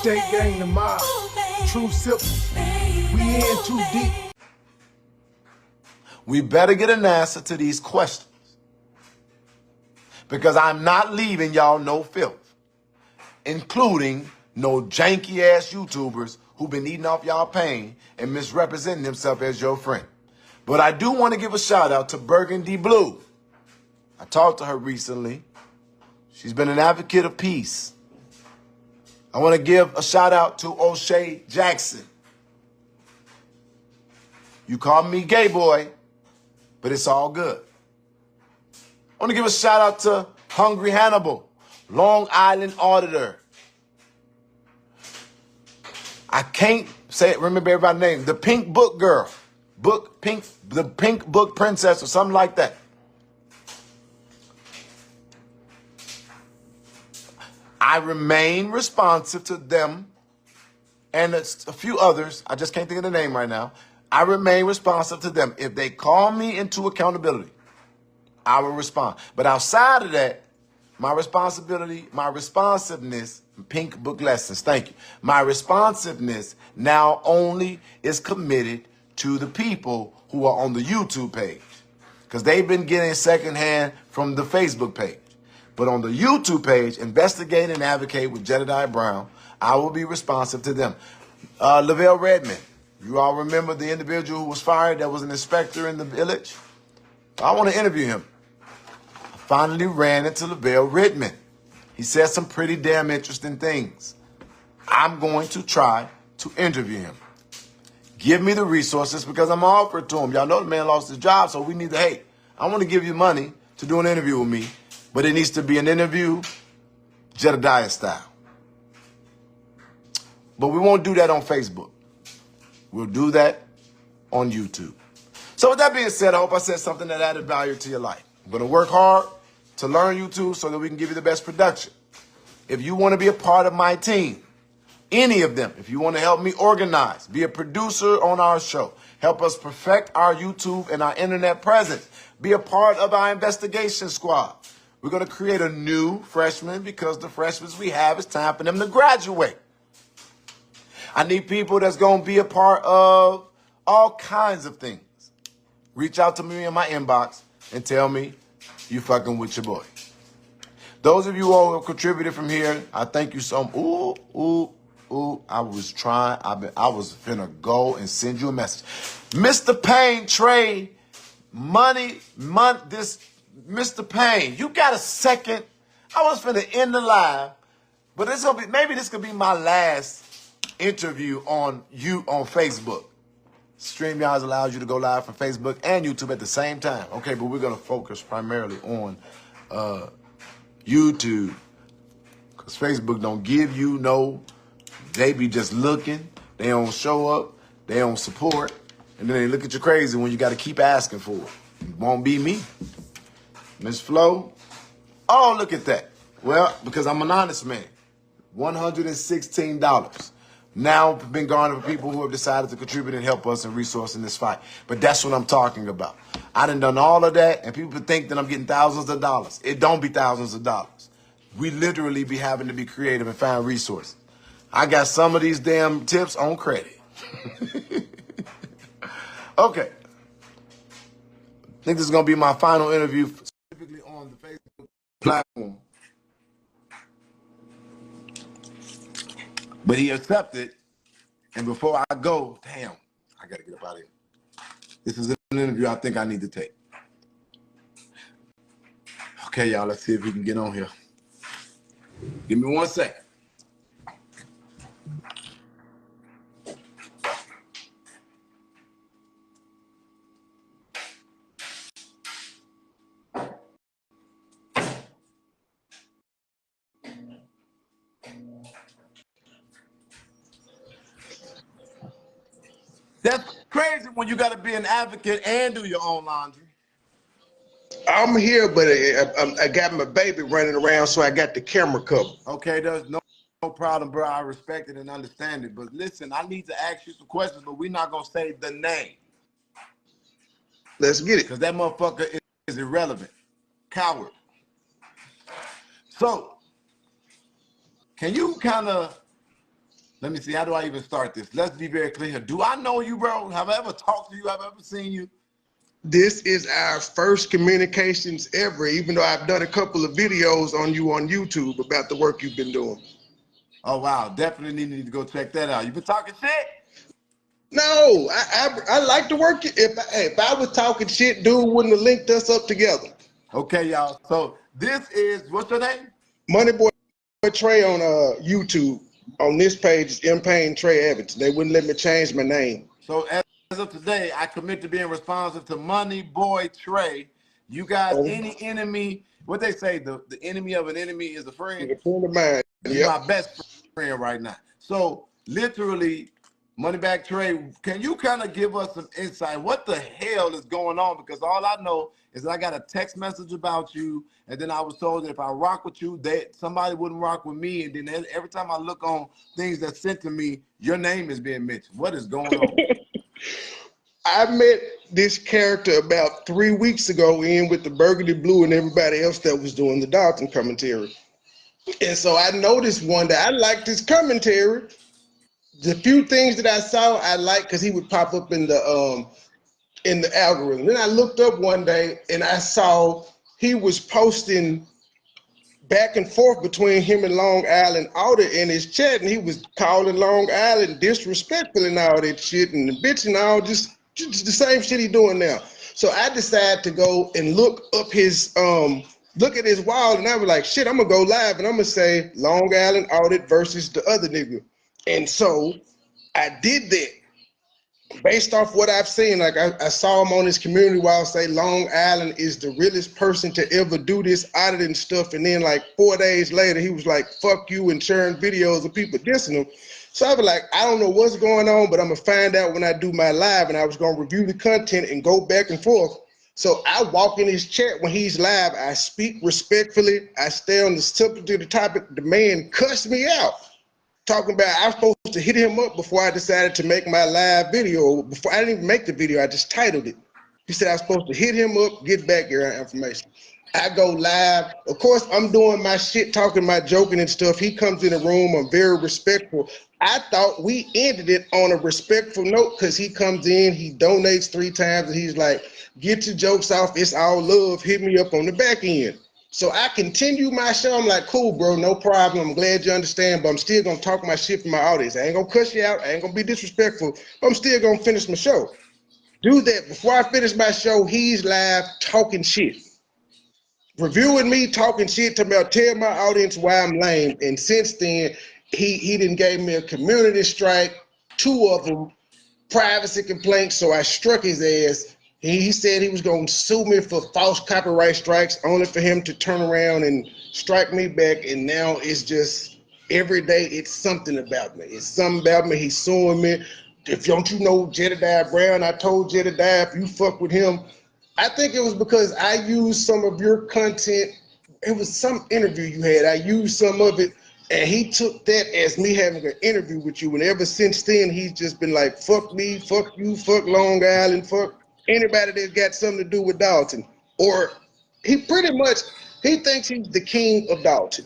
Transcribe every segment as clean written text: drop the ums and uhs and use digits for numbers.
State gang the mob, true simple. We in too deep. We better get an answer to these questions, because I'm not leaving y'all no filth, including no janky ass YouTubers who've been eating off y'all pain and misrepresenting themselves as your friend. But I do want to give a shout out to Burgundy Blue. I talked to her recently. She's been an advocate of peace. I want to give a shout out to O'Shea Jackson. You call me gay boy, but it's all good. I want to give a shout out to Hungry Hannibal, Long Island auditor. I can't remember everybody's name. The Pink Book Girl, the Pink Book Princess or something like that. I remain responsive to them and a few others. I just can't think of the name right now. I remain responsive to them. If they call me into accountability, I will respond. But outside of that, my responsiveness, Pink Book Lessons, thank you. My responsiveness now only is committed to the people who are on the YouTube page, because they've been getting secondhand from the Facebook page. But on the YouTube page, Investigate and Advocate with Jedediah Brown, I will be responsive to them. Lavelle Redmond, you all remember the individual who was fired that was an inspector in the village? I want to interview him. I finally ran into Lavelle Redmond. He said some pretty damn interesting things. I'm going to try to interview him. Give me the resources, because I'm offered to him. Y'all know the man lost his job, so we need to, hey, I want to give you money to do an interview with me, but it needs to be an interview Jedediah style. But we won't do that on Facebook. We'll do that on YouTube. So with that being said, I hope I said something that added value to your life. I'm going to work hard to learn YouTube so that we can give you the best production. If you want to be a part of my team, any of them, if you want to help me organize, be a producer on our show, help us perfect our YouTube and our internet presence, be a part of our investigation squad. We're going to create a new freshman, because the freshmen we have, it's time for them to graduate. I need people that's going to be a part of all kinds of things. Reach out to me in my inbox and tell me you fucking with your boy. Those of you all who have contributed from here, I thank you so much. I was finna go and send you a message. Mr. Payne trade money, Mr. Payne, you got a second? I was finna end the live, but maybe this could be my last interview on Facebook. StreamYard allows you to go live from Facebook and YouTube at the same time. Okay, but we're gonna focus primarily on YouTube, because Facebook don't give you no. They be just looking. They don't show up. They don't support, and then they look at you crazy when you got to keep asking for it. It won't be me. Miss Flo, oh, look at that. Well, because I'm an honest man, $116. Now been garnered for people who have decided to contribute and help us and resource in this fight. But that's what I'm talking about. I done all of that, and people think that I'm getting thousands of dollars. It don't be thousands of dollars. We literally be having to be creative and find resources. I got some of these damn tips on credit. Okay. I think this is going to be my final interview, specifically on the Facebook platform. But he accepted, and before I go, damn, I got to get up out of here. This is an interview I think I need to take. Okay, y'all, let's see if we can get on here. Give me 1 second. That's crazy when you got to be an advocate and do your own laundry. I'm here, but I got my baby running around, so I got the camera covered. Okay, there's no problem, bro. I respect it and understand it. But listen, I need to ask you some questions, but we're not going to say the name. Let's get it. Because that motherfucker is irrelevant. Coward. So, can you kind of Let me see. How do I even start this? Let's be very clear. Do I know you, bro? Have I ever talked to you? Have I ever seen you? This is our first communications ever, even though I've done a couple of videos on you on YouTube about the work you've been doing. Oh, wow. Definitely need to go check that out. You been talking shit? No, I like to work. If I was talking shit, dude wouldn't have linked us up together. Okay, y'all. So this is, what's your name? MoneyBoy Trey on YouTube. On this page is M Payne Trey Evans. They wouldn't let me change my name. So as of today, I commit to being responsive to MoneyBoy Trey. You guys, Oh, any enemy, what they say, the enemy of an enemy is a friend. a friend of mine. He's my best friend right now. So literally, Moneybag Trey, can you kind of give us some insight? What the hell is going on? Because all I know is that I got a text message about you, and then I was told that if I rock with you, that somebody wouldn't rock with me. And then every time I look on things that's sent to me, your name is being mentioned. What is going on? I met this character about 3 weeks ago in with the Burgundy Blue and everybody else that was doing the Dalton commentary. And so I noticed one day I liked his commentary. The few things that I saw I liked because he would pop up in the algorithm. Then I looked up one day and I saw he was posting back and forth between him and Long Island Audit in his chat, and he was calling Long Island disrespectful and all that shit and the bitch and all just the same shit he doing now. So I decided to go and look up his look at his wall, and I was like, shit, I'm gonna go live and I'm gonna say Long Island Audit versus the other nigga. And so I did that based off what I've seen. Like I saw him on his community wall say Long Island is the realest person to ever do this auditing stuff. And then like 4 days later, he was like, fuck you, and sharing videos of people dissing him. So I was like, I don't know what's going on, but I'm gonna find out when I do my live. And I was gonna review the content and go back and forth. So I walk in his chat when he's live. I speak respectfully. I stay on the subject of the topic. The man cussed me out, talking about I was supposed to hit him up before I decided to make my live video. Before I didn't even make the video, I just titled it. He said I was supposed to hit him up, get back your information. I go live. Of course, I'm doing my shit, talking, my joking and stuff. He comes in the room. I'm very respectful. I thought we ended it on a respectful note because he comes in, he donates 3 times, and he's like, get your jokes off. It's all love. Hit me up on the back end. So I continue my show. I'm like, cool, bro, no problem. I'm glad you understand, but I'm still gonna talk my shit for my audience. I ain't gonna cuss you out. I ain't gonna be disrespectful, but I'm still gonna finish my show. Do that. Before I finish my show, he's live talking shit, reviewing me, talking shit to me, tell my audience why I'm lame. And since then, he didn't gave me a community strike, 2 of them, privacy complaints, so I struck his ass. He said he was going to sue me for false copyright strikes, only for him to turn around and strike me back. And now it's just every day it's something about me. It's something about me. He's suing me. If don't you know Jedediah Brown, I told Jedediah if you fuck with him. I think it was because I used some of your content. It was some interview you had. I used some of it, and he took that as me having an interview with you. And ever since then, he's just been like, fuck me, fuck you, fuck Long Island, fuck anybody that's got something to do with Dalton. Or he pretty much, he thinks he's the king of Dalton.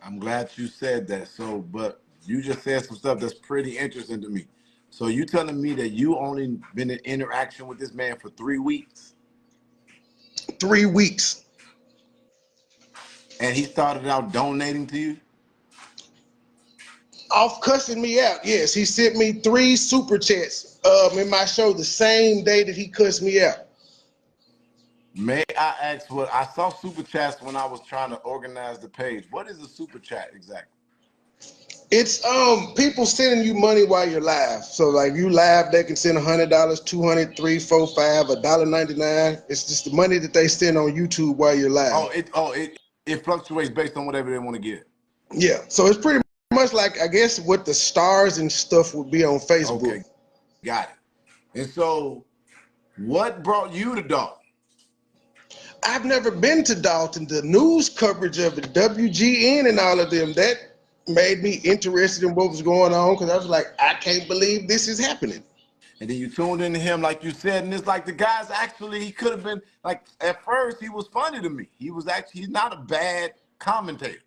I'm glad you said that. So, but you just said some stuff that's pretty interesting to me. So you telling me that you only been in interaction with this man for 3 weeks? 3 weeks. And he started out donating to you? Off cussing me out, yes. He sent me 3 super chats in my show the same day that he cussed me out. May I ask what I saw super chats when I was trying to organize the page. What is a super chat exactly? It's people sending you money while you're live. So like you live, they can send $100, $200, $300, $400, $5, $1.99. It's just the money that they send on YouTube while you're live. It fluctuates based on whatever they want to get. Yeah, so it's pretty much like I guess what the stars and stuff would be on Facebook. Okay, got it. And so, what brought you to Dalton? I've never been to Dalton. The news coverage of it, WGN and all of them, that made me interested in what was going on because I was like, I can't believe this is happening. And then you tuned into him, like you said, and it's like the guy's actually, he could have been, like, at first, he was funny to me. He was actually, he's not a bad commentator.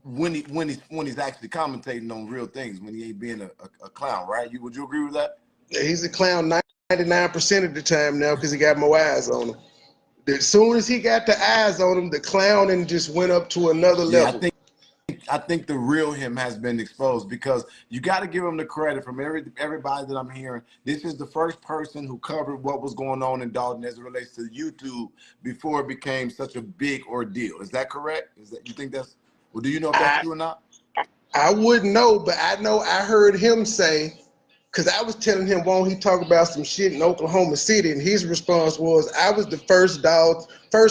when he's actually commentating on real things, when he ain't being a clown, right? Would you agree with that? Yeah, he's a clown 99% of the time now because he got more eyes on him. As soon as he got the eyes on him, the clowning just went up to another level. I think the real him has been exposed, because you got to give him the credit from everybody that I'm hearing. This is the first person who covered what was going on in Dalton as it relates to YouTube before it became such a big ordeal. Is that correct? Is that, you think that's, well, do you know if that's true or not? I wouldn't know, but I know I heard him say, because I was telling him, won't he talk about some shit in Oklahoma City? And his response was, I was the first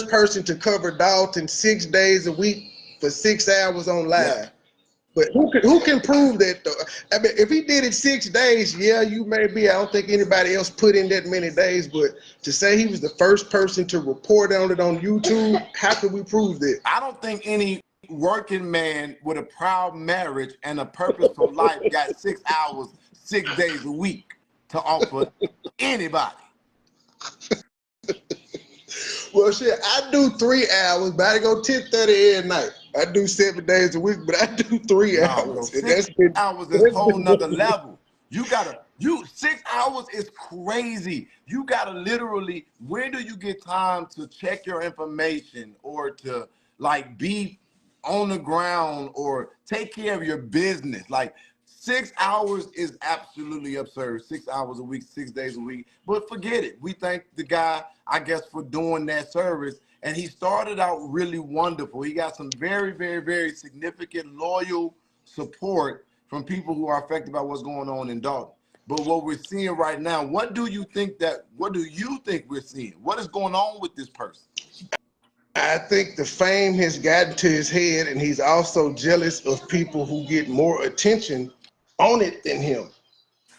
person to cover Dalton 6 days a week for 6 hours on live. Yeah. But who can prove that though? I mean, if he did it 6 days, yeah, you may be. I don't think anybody else put in that many days. But to say he was the first person to report on it on YouTube, how can we prove that? I don't think any working man with a proud marriage and a purposeful life got 6 hours, 6 days a week to offer anybody. Well, shit, I do 3 hours, but I go 10:30 every night. I do 7 days a week, but I do 3 hours. Bro, 6 hours is a whole nother level. You 6 hours is crazy. You gotta literally, where do you get time to check your information or to like be on the ground or take care of your business? Like 6 hours is absolutely absurd. 6 hours a week, 6 days a week. But forget it. We thank the guy, I guess, for doing that service. And he started out really wonderful. He got some very, very, very significant loyal support from people who are affected by what's going on in Dalton. But what we're seeing right now, what do you think we're seeing? What is going on with this person? I think the fame has gotten to his head, and he's also jealous of people who get more attention on it than him.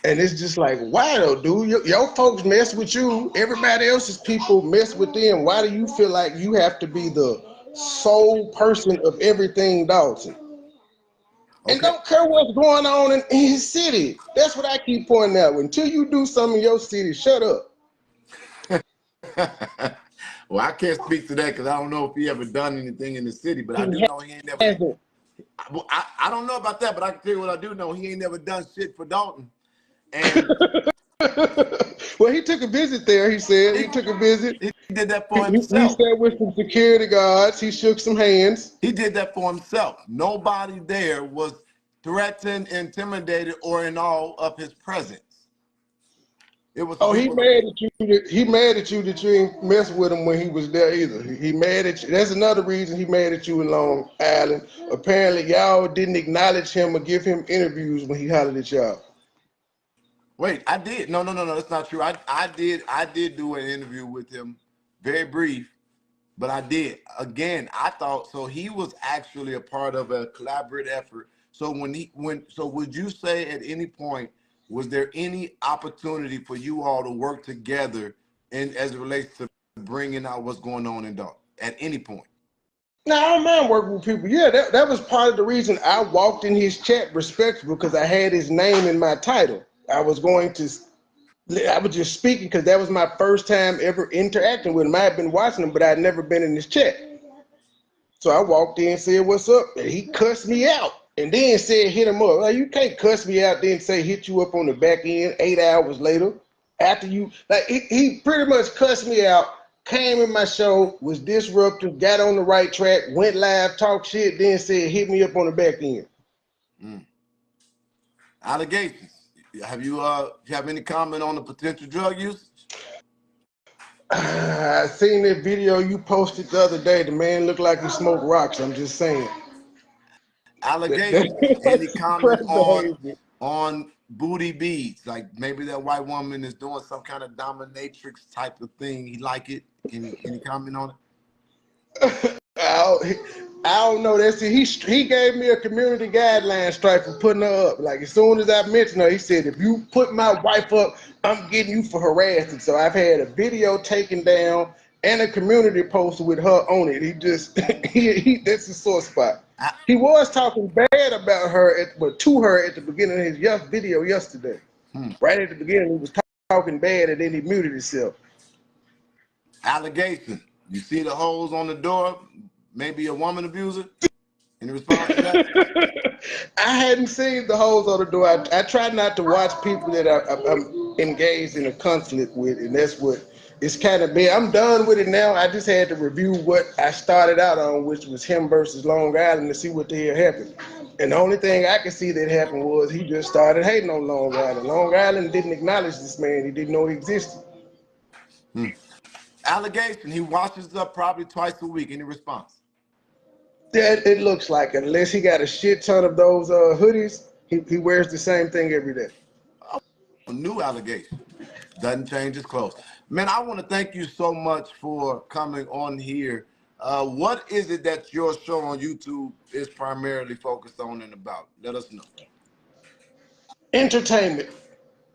And it's just like, why though, dude? Your folks mess with you. Everybody else's people mess with them. Why do you feel like you have to be the sole person of everything, Dalton? Okay. And don't care what's going on in his city. That's what I keep pointing out. Until you do something in your city, shut up. Well, I can't speak to that because I don't know if he ever done anything in the city, but I do know he ain't never. I don't know about that, but I can tell you what I do know. He ain't never done shit for Dalton. And well, he took a visit there. He said he took a visit. He did that for himself. He sat with some security guards. He shook some hands. He did that for himself. Nobody there was threatened, intimidated, or in awe of his presence. It was. Oh, he mad at you. He mad at you that you ain't mess with him when he was there either. He mad at you. That's another reason he mad at you in Long Island. Apparently, y'all didn't acknowledge him or give him interviews when he hollered at y'all. Wait, I did. No, that's not true. I did do an interview with him, very brief, but I did. Again, I thought so he was actually a part of a collaborative effort. So so would you say at any point, was there any opportunity for you all to work together as it relates to bringing out what's going on in Dalton at any point? No, I don't mind working with people. Yeah, that was part of the reason I walked in his chat respectful, because I had his name in my title. I was just speaking because that was my first time ever interacting with him. I had been watching him, but I'd never been in his chat. So I walked in and said, what's up? And he cussed me out and then said, hit him up. Like, you can't cuss me out, then say hit you up on the back end 8 hours later. After you, like he pretty much cussed me out, came in my show, was disruptive, got on the right track, went live, talked shit, then said hit me up on the back end. Allegations. Have you have any comment on the potential drug usage? I seen that video you posted the other day. The man looked like he smoked rocks. I'm just saying. Allegations. Any comment on booty beads? Like maybe that white woman is doing some kind of dominatrix type of thing. He like it? Any comment on it? I don't know. That's it. He gave me a community guideline strike for putting her up. Like as soon as I mentioned her, he said, if you put my wife up, I'm getting you for harassing. So I've had a video taken down and a community post with her on it. He just that's his sore spot. He was talking bad about her to her at the beginning of his video yesterday. Right at the beginning, he was talking bad and then he muted himself. Allegation. You see the holes on the door? Maybe a woman abuser? Any response to that? I hadn't seen the holes on the door. I try not to watch people that I'm engaged in a conflict with, and that's what it's kind of been. I'm done with it now. I just had to review what I started out on, which was him versus Long Island, to see what the hell happened. And the only thing I could see that happened was he just started hating on Long Island. Long Island didn't acknowledge this man. He didn't know he existed. Allegation, he washes up probably twice a week. Any response? That it looks like, unless he got a shit ton of those hoodies, he wears the same thing every day. New allegation. Doesn't change his clothes. Man, I want to thank you so much for coming on here. What is it that your show on YouTube is primarily focused on and about? Let us know. Entertainment.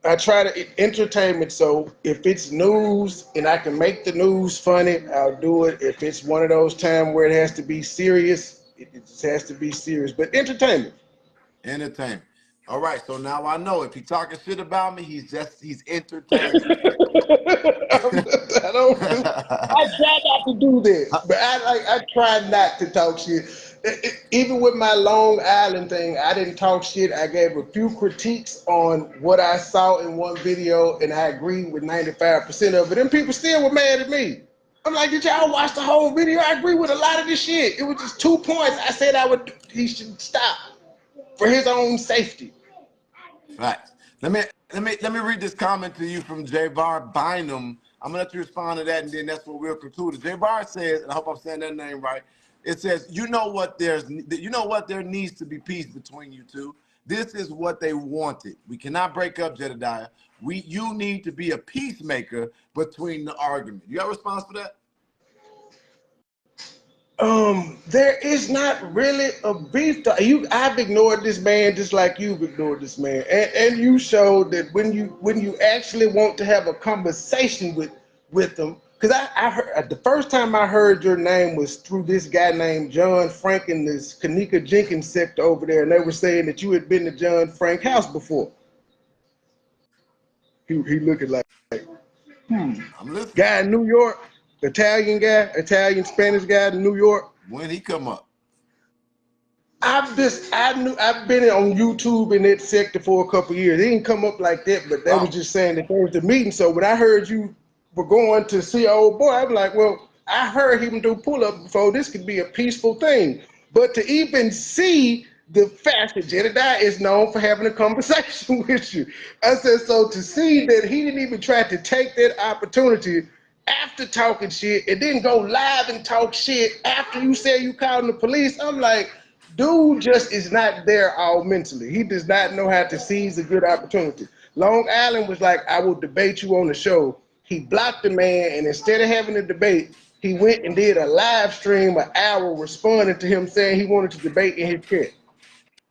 I try to entertainment. So if it's news and I can make the news funny, I'll do it. If it's one of those times where it has to be serious, it just has to be serious. But entertainment. Entertainment. All right, so now I know if he's talking shit about me, he's entertaining. I don't. I try not to do that, but I try not to talk shit. Even with my Long Island thing, I didn't talk shit. I gave a few critiques on what I saw in one video, and I agreed with 95% of it. And people still were mad at me. I'm like, did y'all watch the whole video? I agree with a lot of this shit. It was just 2 points. I said he should stop for his own safety. Right. Let me read this comment to you from Javar Bynum. I'm gonna let you respond to that, and then that's what we'll conclude. Javar says, and I hope I'm saying that name right. It says, you know what? There needs to be peace between you two. This is what they wanted. We cannot break up, Jedediah. You need to be a peacemaker between the argument. You got a response for that? There is not really a beef. I've ignored this man just like you've ignored this man, and you showed that when you actually want to have a conversation with them. Because I heard the first time I heard your name was through this guy named John Frank in this Kanika Jenkins sector over there, and they were saying that you had been to John Frank's house before. He looking like I'm listening. Guy in New York, Italian Spanish guy in New York. When he come up? I've been on YouTube in that sector for a couple of years. It didn't come up like that, but they was just saying that there was the meeting. So when I heard you were going to see old boy, I'm like, well, I heard him do pull-up before. This could be a peaceful thing. But to even see the fact that Jedediah is known for having a conversation with you, I said, so to see that he didn't even try to take that opportunity after talking shit and then go live and talk shit after you say you called the police, I'm like, dude just is not there all mentally. He does not know how to seize a good opportunity. Long Island was like, I will debate you on the show. He blocked the man, and instead of having a debate, he went and did a live stream an hour responding to him saying he wanted to debate in his chat.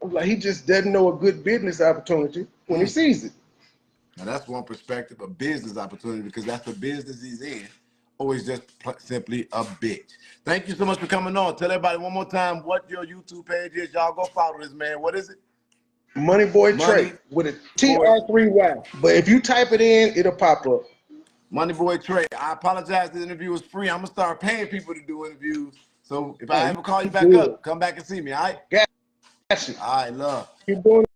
I was like, he just doesn't know a good business opportunity when he sees it. Now that's one perspective, a business opportunity, because that's the business he's in, or he's just simply a bitch. Thank you so much for coming on. Tell everybody one more time what your YouTube page is. Y'all go follow this man. What is it? MoneyBoy Trey with a TR3Y. But if you type it in, it'll pop up. MoneyBoy Trey. I apologize. The interview was free. I'm gonna start paying people to do interviews. So if I ever call you back up, come back and see me. All right? Got you. All right, love. Keep doing it.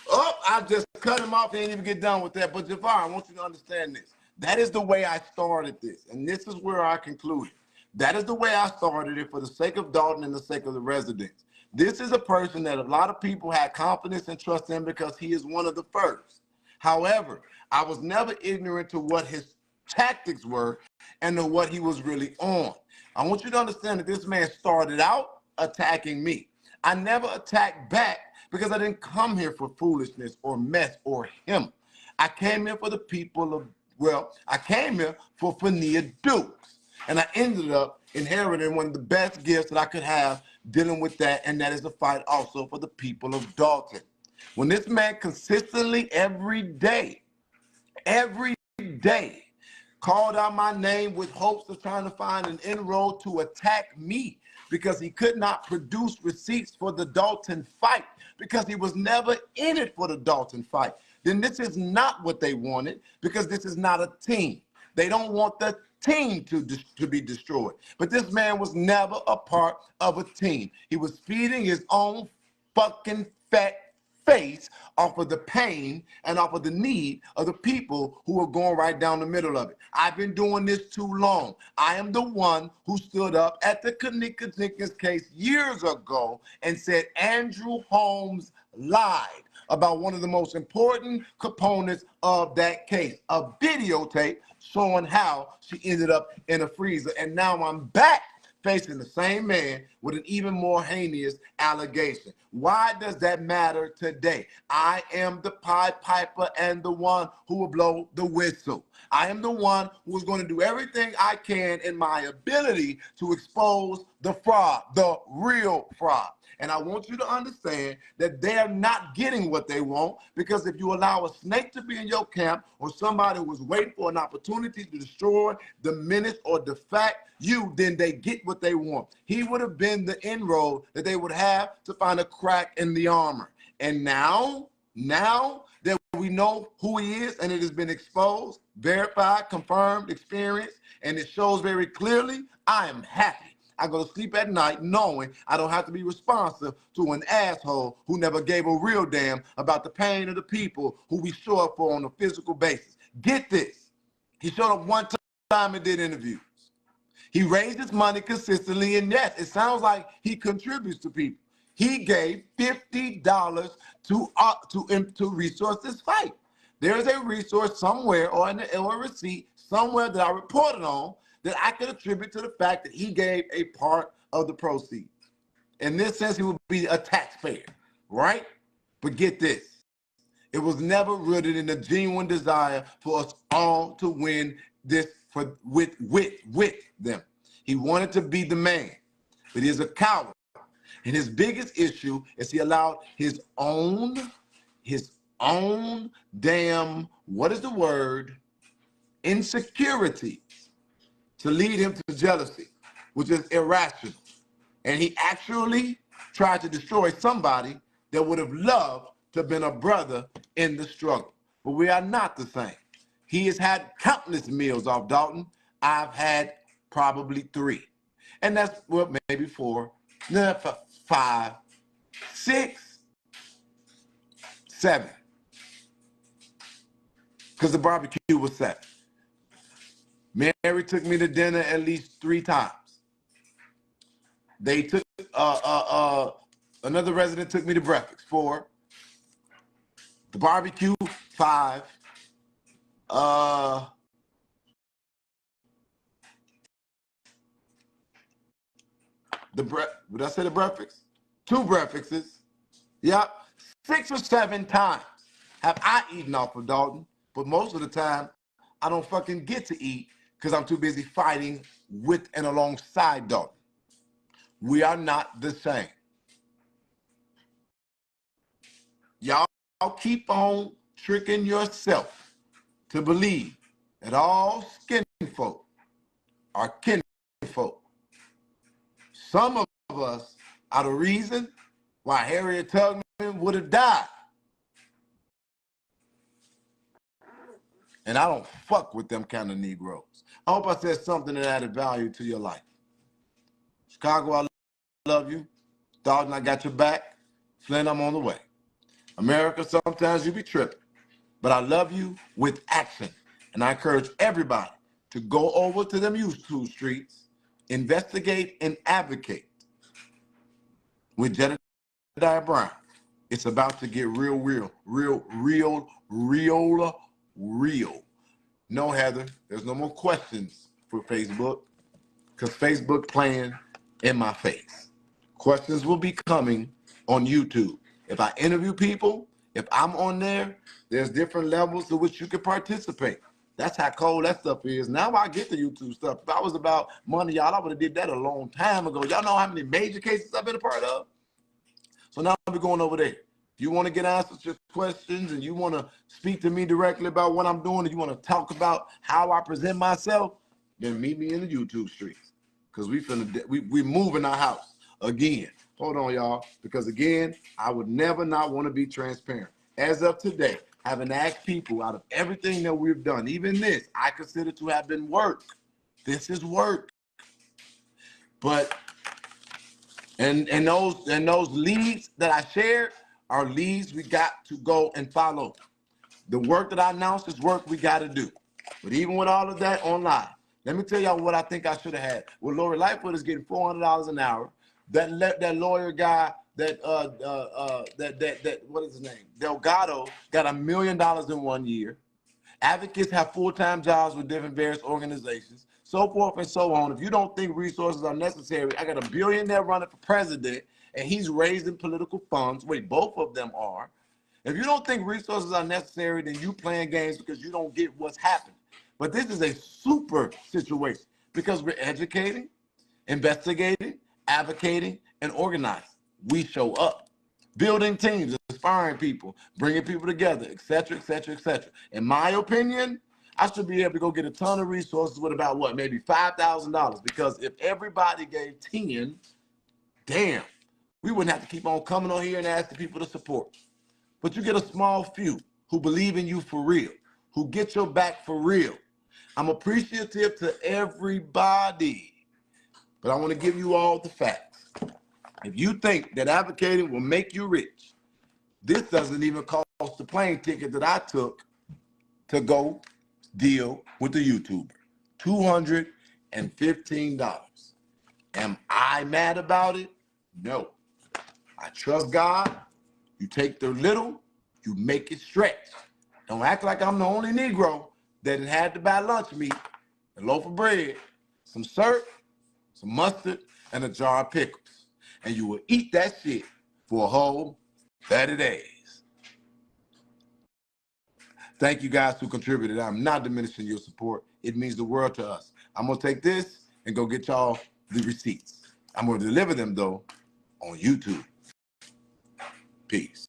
Oh, I just cut him off. They didn't even get done with that. But Javar, I want you to understand this. That is the way I started this, and this is where I concluded. That is the way I started it for the sake of Dalton and the sake of the residents. This is a person that a lot of people had confidence and trust in because he is one of the first. However, I was never ignorant to what his tactics were and to what he was really on. I want you to understand that this man started out attacking me. I never attacked back because I didn't come here for foolishness or mess or him. I came here for the people of, I came here for Fania Dukes. And I ended up inheriting one of the best gifts that I could have dealing with that, and that is a fight also for the people of Dalton. When this man consistently every day, called out my name with hopes of trying to find an inroad to attack me because he could not produce receipts for the Dalton fight because he was never in it for the Dalton fight, then this is not what they wanted because this is not a team. They don't want the team to be destroyed. But this man was never a part of a team. He was feeding his own fucking fat face off of the pain and off of the need of the people who are going right down the middle of it. I've been doing this too long. I am the one who stood up at the Kanika Jenkins case years ago and said Andrew Holmes lied about one of the most important components of that case, a videotape showing how she ended up in a freezer. And now I'm back facing the same man with an even more heinous allegation. Why does that matter today? I am the Pied Piper and the one who will blow the whistle. I am the one who is going to do everything I can in my ability to expose the fraud, the real fraud. And I want you to understand that they're not getting what they want, because if you allow a snake to be in your camp, or somebody who was waiting for an opportunity to destroy, diminish, or defect you, then they get what they want. He would have been the inroad that they would have to find a crack in the armor. And now that we know who he is and it has been exposed, verified, confirmed, experienced, and it shows very clearly, I am happy. I go to sleep at night knowing I don't have to be responsive to an asshole who never gave a real damn about the pain of the people who we show up for on a physical basis. Get this. He showed up one time and did interviews. He raised his money consistently, and yes, it sounds like he contributes to people. He gave $50 to resource this fight. There is a resource somewhere or a receipt somewhere that I reported on that I could attribute to the fact that he gave a part of the proceeds. In this sense, he would be a taxpayer, right? But get this. It was never rooted in a genuine desire for us all to win this with them. He wanted to be the man, but he's a coward. And his biggest issue is he allowed his own damn, what is the word? Insecurity to lead him to jealousy, which is irrational. And he actually tried to destroy somebody that would have loved to have been a brother in the struggle. But we are not the same. He has had countless meals off Dalton. I've had probably 3. And that's what, maybe 4, 5, 6, 7. Because the barbecue was 7. Mary took me to dinner at least 3 times. They took, another resident took me to breakfast, 4. The barbecue, 5. Would I say the breakfast? 2 breakfasts. Yep. 6 or 7 times have I eaten off of Dalton, but most of the time I don't fucking get to eat because I'm too busy fighting with and alongside Dalton. We are not the same. Y'all keep on tricking yourself to believe that all skin folk are kin folk. Some of us are the reason why Harriet Tubman would have died. And I don't fuck with them kind of Negroes. I hope I said something that added value to your life. Chicago, I love you. Dalton, I got your back. Flint, I'm on the way. America, sometimes you be tripping. But I love you with action. And I encourage everybody to go over to them YouTube streets, investigate and advocate with Jedediah Brown. It's about to get real. No, Heather, there's no more questions for Facebook because Facebook playing in my face. Questions will be coming on YouTube. If I interview people, if I'm on there, there's different levels to which you can participate. That's how cold that stuff is. Now I get the YouTube stuff. If I was about money, y'all, I would have did that a long time ago. Y'all know how many major cases I've been a part of? So now I'll be going over there. If you want to get answers to questions and you want to speak to me directly about what I'm doing and you want to talk about how I present myself, then meet me in the YouTube streets. Because we moving our house again. Hold on, y'all. Because again, I would never not want to be transparent. As of today, having asked people out of everything that we've done, even this, I consider to have been work. This is work. But and those leads that I shared are leads we got to go and follow. The work that I announced is work we got to do. But even with all of that online, let me tell y'all what I think I should have had. Well, Lori Lightfoot is getting $400 an hour. That lawyer guy, that what is his name? Delgado got $1 million in 1 year. Advocates have full-time jobs with different various organizations, so forth and so on. If you don't think resources are necessary, I got a billionaire running for president, and he's raising political funds. Wait, both of them are. If you don't think resources are necessary, then you playing games because you don't get what's happening. But this is a super situation because we're educating, investigating, advocating, and organizing. We show up. Building teams, inspiring people, bringing people together, et cetera, et cetera, et cetera. In my opinion, I should be able to go get a ton of resources with about what, maybe $5,000, because if everybody gave 10, damn, we wouldn't have to keep on coming on here and asking people to support. But you get a small few who believe in you for real, who get your back for real. I'm appreciative to everybody, but I want to give you all the facts. If you think that advocating will make you rich, this doesn't even cost the plane ticket that I took to go deal with the YouTuber. $215. Am I mad about it? No. I trust God. You take the little, you make it stretch. Don't act like I'm the only Negro that had to buy lunch meat, a loaf of bread, some syrup, some mustard, and a jar of pickles. And you will eat that shit for a whole 30 days. Thank you guys who contributed. I'm not diminishing your support. It means the world to us. I'm going to take this and go get y'all the receipts. I'm going to deliver them, though, on YouTube. Peace.